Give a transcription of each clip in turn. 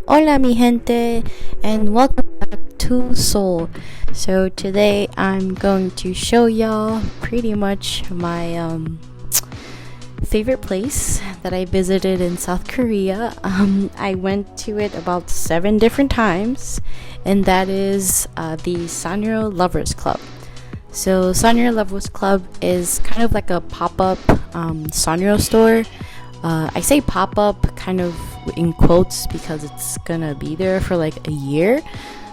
Hola mi gente and welcome back to Seoul. So today I'm going to show y'all pretty much my favorite place that I visited in South Korea. I went to it about 7 different times, and that is the Sanrio Lovers Club. So Sanrio Lovers Club is kind of like a pop-up Sanrio store. I say pop-up kind of in quotes because it's gonna be there for like a year.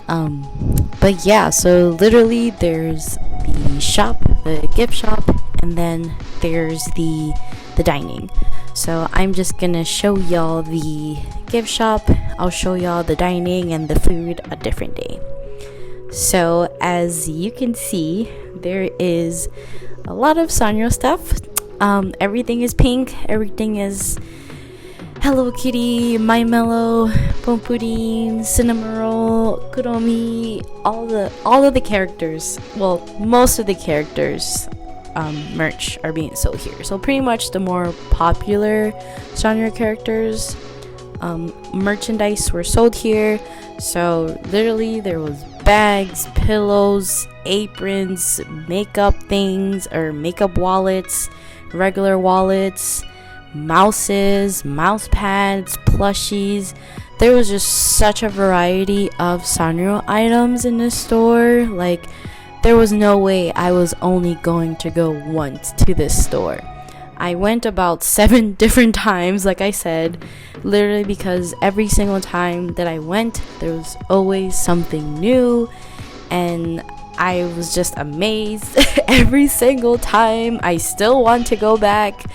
But yeah, so literally there's the shop, the gift shop, and then there's the dining. So I'm just gonna show y'all the gift shop, I'll show y'all the dining and the food a different day. So as you can see, there is a lot of Sanrio stuff. Everything is pink, everything is Hello Kitty, My Mellow, Pompudding, Cinnamon Roll, Kuromi, all of the characters, well, most of the characters merch are being sold here. So pretty much the more popular genre characters merchandise were sold here. So literally there was bags, pillows, aprons, makeup things or makeup wallets, regular wallets, mouses, mouse pads, plushies. There was just such a variety of Sanrio items in this store. Like, there was no way I was only going to go once to this store. I went about 7 different times, like I said, literally because every single time that I went, there was always something new, and I was just amazed every single time. I still want to go back,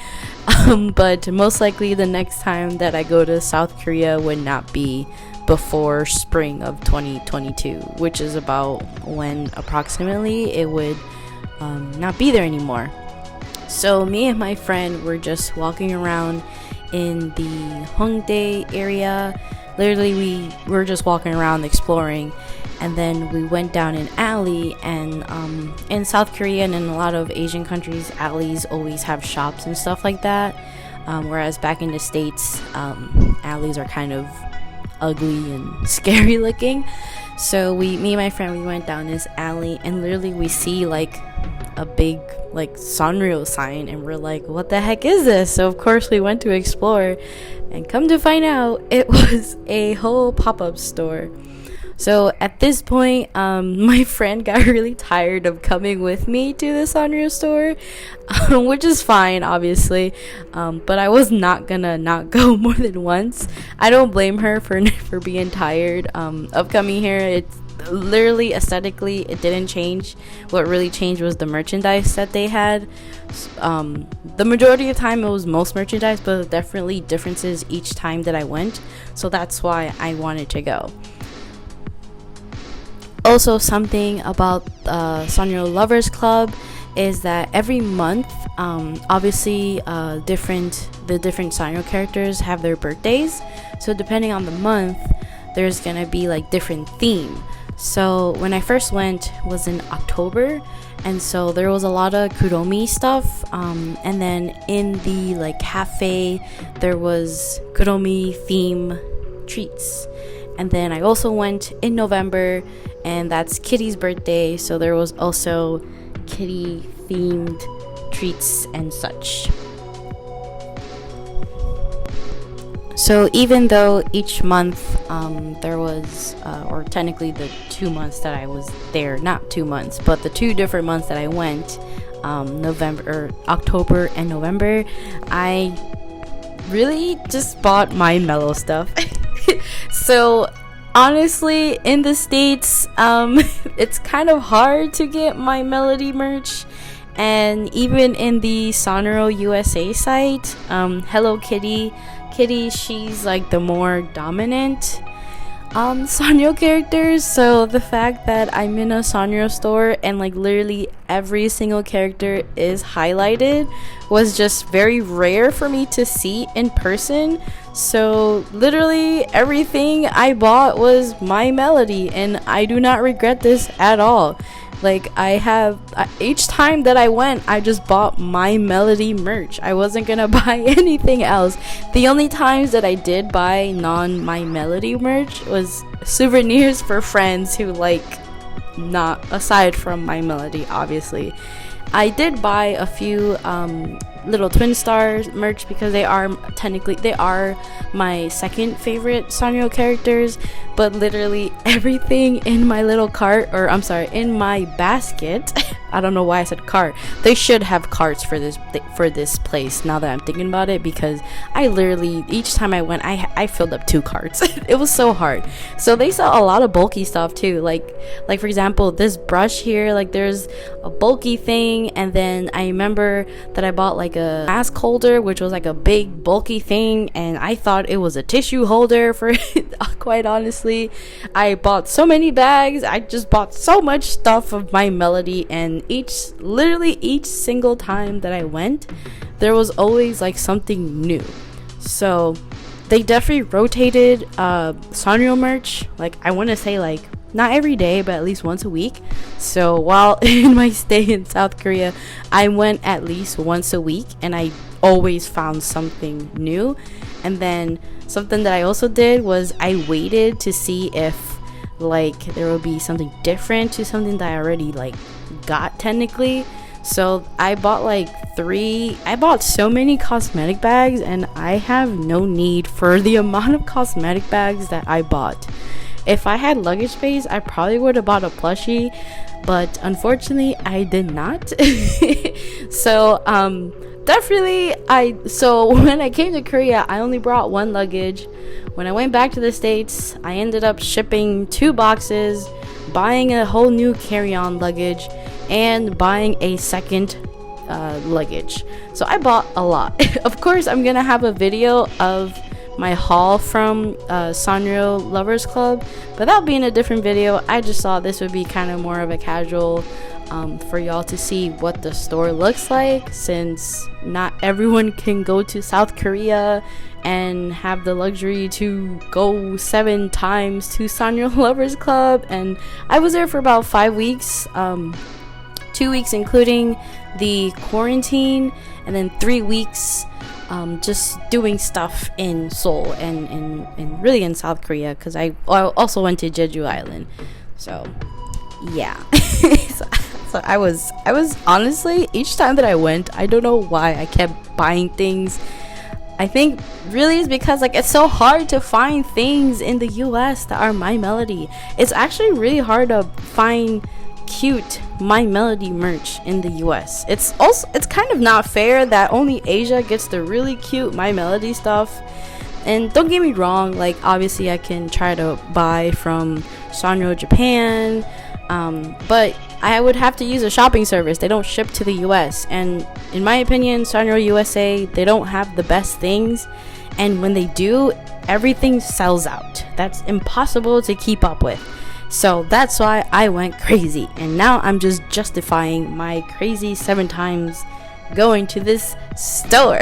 but most likely the next time that I go to South Korea would not be before spring of 2022, which is about when approximately it would not be there anymore. So me and my friend were just walking around in the Hongdae area. Literally we were just walking around exploring, and then we went down an alley, and in South Korea and in a lot of Asian countries, alleys always have shops and stuff like that, whereas back in the States, alleys are kind of ugly and scary looking. So me and my friend, we went down this alley, and literally we see like a big like Sanrio sign, and we're like, what the heck is this? So of course we went to explore, and come to find out it was a whole pop-up store. So at this point, my friend got really tired of coming with me to the Sanrio store, which is fine, obviously. But I was not gonna not go more than once. I don't blame her for being tired of coming here. It's literally aesthetically, it didn't change. What really changed was the merchandise that they had. The majority of the time, it was most merchandise, but definitely differences each time that I went. So that's why I wanted to go. Also, something about Sanrio Lovers Club is that every month, obviously, the different Sanrio characters have their birthdays. So depending on the month, there's gonna be like different theme. So when I first went was in October, and so there was a lot of Kuromi stuff. And then in the like cafe, there was Kuromi theme treats. And then I also went in November, and that's Kitty's birthday, so there was also kitty themed treats and such. So even though each month there was or technically the 2 months that I was there, not 2 months, but the 2 different months that I went, October and November, I really just bought my mellow stuff. So honestly, in the States, it's kind of hard to get my Melody merch, and even in the Sanrio USA site, Hello Kitty, she's like the more dominant Sanrio characters. So the fact that I'm in a Sanrio store and like literally every single character is highlighted was just very rare for me to see in person. So literally everything I bought was My Melody, and I do not regret this at all. Like, each time that I went, I just bought My Melody merch. I wasn't gonna buy anything else. The only times that I did buy non-My Melody merch was souvenirs for friends who like, not aside from My Melody, obviously. I did buy a few little Twin Stars merch because they are my second favorite Sanrio characters, but literally everything in my little cart, or I'm sorry, in my basket, I don't know why I said cart. They should have carts for this place now that I'm thinking about it, because I literally, each time I went, I filled up 2 carts. It was so hard. So they sell a lot of bulky stuff too, like for example, this brush here, like there's a bulky thing, and then I remember that I bought like a mask holder, which was like a big bulky thing, and I thought it was a tissue holder for quite honestly. I bought so many bags. I just bought so much stuff of My Melody, and literally each single time that I went, there was always like something new. So they definitely rotated Sanrio merch, like I want to say like not every day, but at least once a week. So while in my stay in South Korea, I went at least once a week, and I always found something new. And then something that I also did was I waited to see if like there would be something different to something that I already like got technically. So I bought so many cosmetic bags, and I have no need for the amount of cosmetic bags that I bought. If I had luggage space, I probably would have bought a plushie, but unfortunately I did not. So so when I came to Korea, I only brought 1 luggage. When I went back to the States, I ended up shipping 2 boxes, buying a whole new carry-on luggage, and buying a second luggage. So I bought a lot. Of course, I'm gonna have a video of my haul from Sanrio Lovers Club, but that'll be in a different video. I just thought this would be kind of more of a casual for y'all to see what the store looks like, since not everyone can go to South Korea and have the luxury to go 7 times to Sanrio Lovers Club. And I was there for about 5 weeks, 2 weeks including the quarantine, and then 3 weeks just doing stuff in Seoul and really in South Korea, because I also went to Jeju Island. So yeah. so I was honestly, each time that I went, I don't know why I kept buying things. I think really it's because like it's so hard to find things in the US that are My Melody. It's actually really hard to find cute My Melody merch in the US. It's kind of not fair that only Asia gets the really cute My Melody stuff. And don't get me wrong, like obviously I can try to buy from Sanrio Japan, but I would have to use a shopping service. They don't ship to the US, and in my opinion, Sanrio USA, they don't have the best things, and when they do, everything sells out. That's impossible to keep up with. So that's why I went crazy, and now I'm just justifying my crazy 7 times going to this store.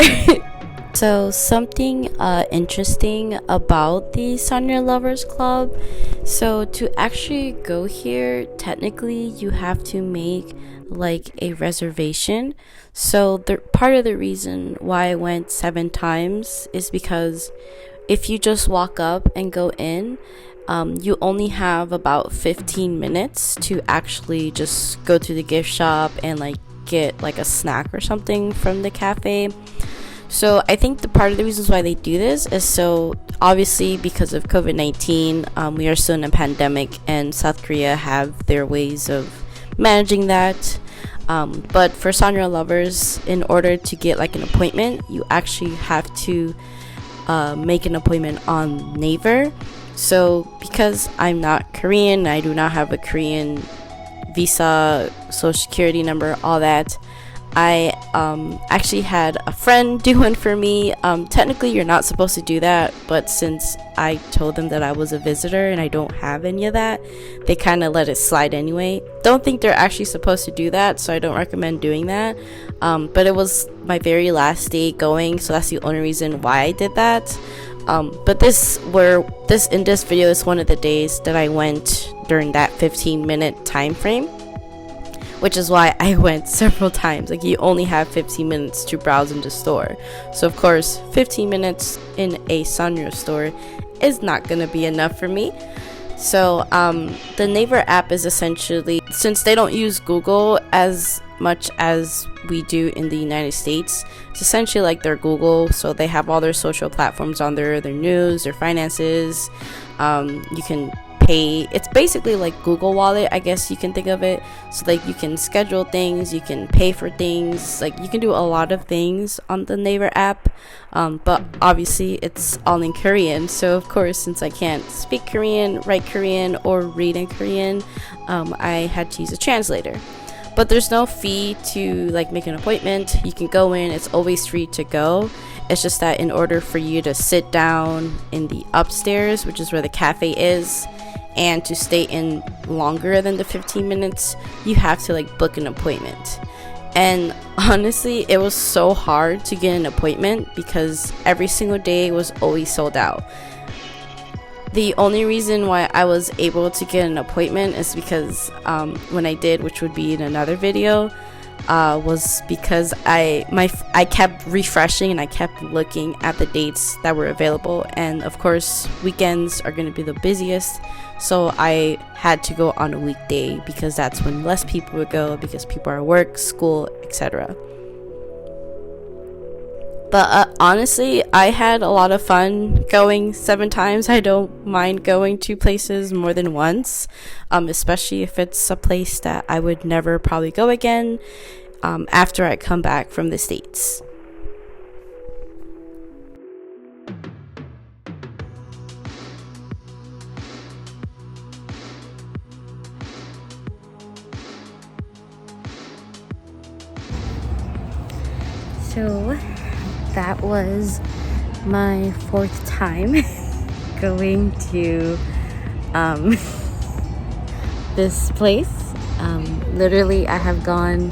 So something interesting about the Sanrio Lovers Club. So to actually go here, technically you have to make like a reservation. So part of the reason why I went 7 times is because if you just walk up and go in, you only have about 15 minutes to actually just go to the gift shop and like get like a snack or something from the cafe. So I think the part of the reasons why they do this is so obviously because of COVID-19, we are still in a pandemic, and South Korea have their ways of managing that. But for Sanrio lovers, in order to get like an appointment, you actually have to make an appointment on Naver. So because I'm not Korean, I do not have a Korean visa, social security number, all that, I actually had a friend do one for me. Technically you're not supposed to do that, but since I told them that I was a visitor and I don't have any of that, they kind of let it slide anyway. Don't think they're actually supposed to do that, so I don't recommend doing that. But it was my very last day going, so that's the only reason why I did that. But in this video is one of the days that I went during that 15-minute time frame, which is why I went several times. Like, you only have 15 minutes to browse in the store, so of course 15 minutes in a Sanrio store is not gonna be enough for me. So the Naver app is essentially, since they don't use Google as much as we do in the United States, it's essentially like their Google. So they have all their social platforms on there, their news, their finances. You can pay. It's basically like Google Wallet, I guess you can think of it. So like you can schedule things, you can pay for things, like you can do a lot of things on the Naver app. But obviously it's all in Korean, so of course, since I can't speak Korean, write Korean, or read in Korean, I had to use a translator. But there's no fee to like make an appointment. You can go in, it's always free to go. It's just that in order for you to sit down in the upstairs, which is where the cafe is, and to stay in longer than the 15 minutes, you have to like book an appointment. And honestly, it was so hard to get an appointment because every single day was always sold out. The only reason why I was able to get an appointment is because when I did, which would be in another video, was because I kept refreshing and I kept looking at the dates that were available, and of course weekends are going to be the busiest, so I had to go on a weekday because that's when less people would go because people are at work, school, etc. But honestly, I had a lot of fun going 7 times. I don't mind going to places more than once, especially if it's a place that I would never probably go again after I come back from the States. So that was my 4th time going to this place. Literally, I have gone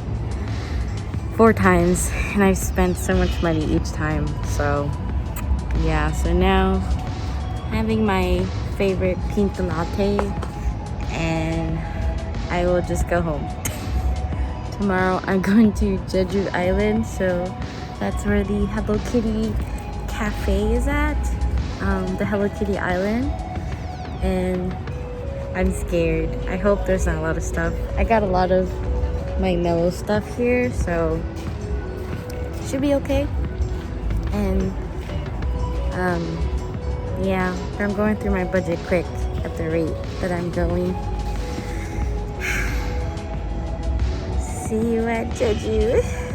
4 times and I've spent so much money each time. So yeah, so now having my favorite pink latte, and I will just go home. Tomorrow I'm going to Jeju Island, so that's where the Hello Kitty cafe is at, the Hello Kitty Island, and I'm scared. I hope there's not a lot of stuff. I got a lot of my mellow stuff here, so should be okay. And yeah, I'm going through my budget quick at the rate that I'm going. See you at Jeju.